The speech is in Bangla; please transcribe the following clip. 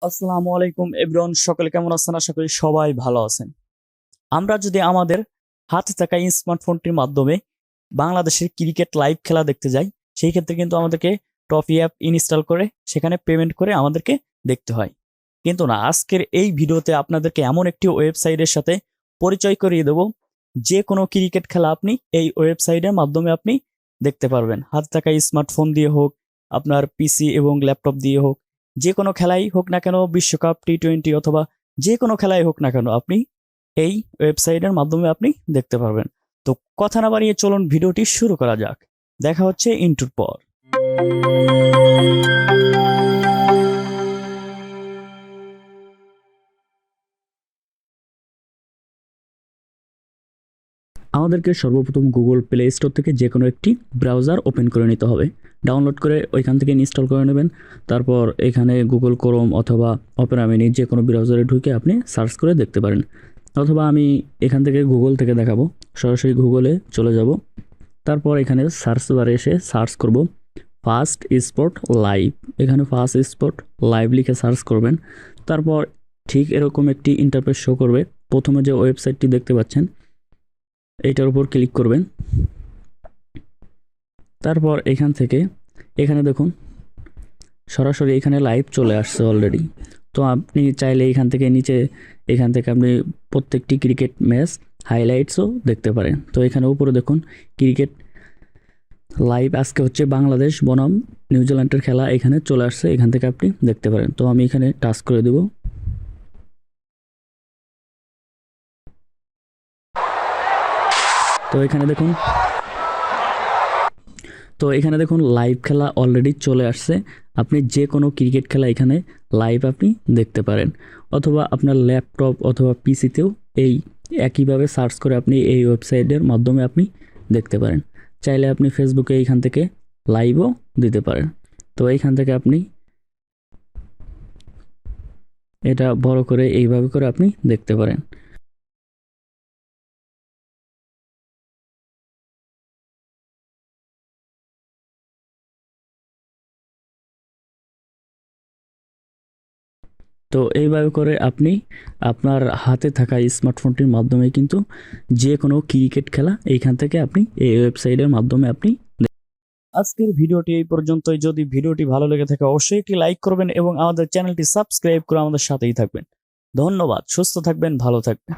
আসসালামু আলাইকুম এভরিওয়ান, সকলে কেমন আছেন? আশা করি সবাই ভালো আছেন। আমরা যদি আমাদের হাতে থাকা স্মার্টফোনটির মাধ্যমে বাংলাদেশের ক্রিকেট লাইভ খেলা দেখতে যাই, সেই ক্ষেত্রে কিন্তু আমাদেরকে ট্রফি অ্যাপ ইনস্টল করে সেখানে পেমেন্ট করে আমাদেরকে দেখতে হয়। কিন্তু না, আজকের এই ভিডিওতে আপনাদেরকে এমন একটি ওয়েবসাইটের সাথে পরিচয় করিয়ে দেব, যে কোনো ক্রিকেট খেলা আপনি এই ওয়েবসাইটের মাধ্যমে আপনি দেখতে পারবেন। হাতে থাকা স্মার্টফোন দিয়ে হোক, আপনার পিসি এবং ল্যাপটপ দিয়ে হোক, যে কোনো খেলাই হোক না কেন, বিশ্বকাপ, টি-20 অথবা যে কোনো খেলাই হোক না কেন, আপনি এই ওয়েবসাইটের মাধ্যমে আপনি দেখতে পারবেন। তো কথা না বাড়িয়ে চলুন ভিডিওটি শুরু করা যাক। দেখা হচ্ছে ইন্টুর পর। আমাদেরকে সর্বপ্রথম গুগল প্লে স্টোর থেকে যে কোনো একটি ব্রাউজার ওপেন করে নিতে হবে। ডাউনলোড করে ওইখান থেকে ইনস্টল করে নেবেন। তারপর এখানে গুগল ক্রোম অথবা অপেরা মিনি যে কোনো ব্রাউজারে ঢুকে আপনি সার্চ করে দেখতে পারেন, অথবা আমি এখান থেকে গুগল থেকে দেখাবো। সরাসরি গুগলে চলে যাব। তারপর এখানে সার্চ বারে এসে সার্চ করব ফাস্ট স্পট লাইভ। এখানে ফাস্ট স্পট লাইভ লিখে সার্চ করবেন। তারপর ঠিক এরকম একটি ইন্টারফেস শো করবে। প্রথমে যে ওয়েবসাইটটি দেখতে পাচ্ছেন এইটার উপর ক্লিক করবেন। তারপর এখান থেকে এখানে দেখুন সরাসরি এখানে লাইভ চলে আসছে অলরেডি। তো আপনি চাইলে এখান থেকে নিচে এখান থেকে আপনি প্রত্যেকটি ক্রিকেট ম্যাচ হাইলাইটসও দেখতে পারেন। তো এখানে উপরে দেখুন ক্রিকেট লাইভ আজকে হচ্ছে বাংলাদেশ বনাম নিউজিল্যান্ডের খেলা, এখানে চলে আসছে, এখান থেকে আপনি দেখতে পারেন। তো আমি এখানে টাচ করে দেব। তো এখানে দেখুন লাইভ খেলা অলরেডি চলে আসছে। আপনি যে কোনো ক্রিকেট খেলা এখানে লাইভ আপনি দেখতে পারেন, অথবা আপনার ল্যাপটপ অথবা পিসিতেও এই একইভাবে সার্চ করে আপনি এই ওয়েবসাইটের মাধ্যমে আপনি দেখতে পারেন। চাইলে আপনি ফেসবুকে এইখান থেকে লাইভও দিতে পারেন। তো এইখান থেকে আপনি এটা বড় করে এইভাবে করে আপনি দেখতে পারেন। তো এইভাবে করে আপনি আপনার হাতে থাকা স্মার্টফোনটির মাধ্যমে কিন্তু যে কোনো ক্রিকেট খেলা এইখান থেকে আপনি এই ওয়েবসাইটের মাধ্যমে আপনি। আজকের ভিডিওটি এই পর্যন্তই। যদি ভিডিওটি ভালো লেগে থাকে অবশ্যই একটি লাইক করবেন এবং আমাদের চ্যানেলটি সাবস্ক্রাইব করে আমাদের সাথেই থাকবেন। ধন্যবাদ। সুস্থ থাকবেন, ভালো থাকবেন।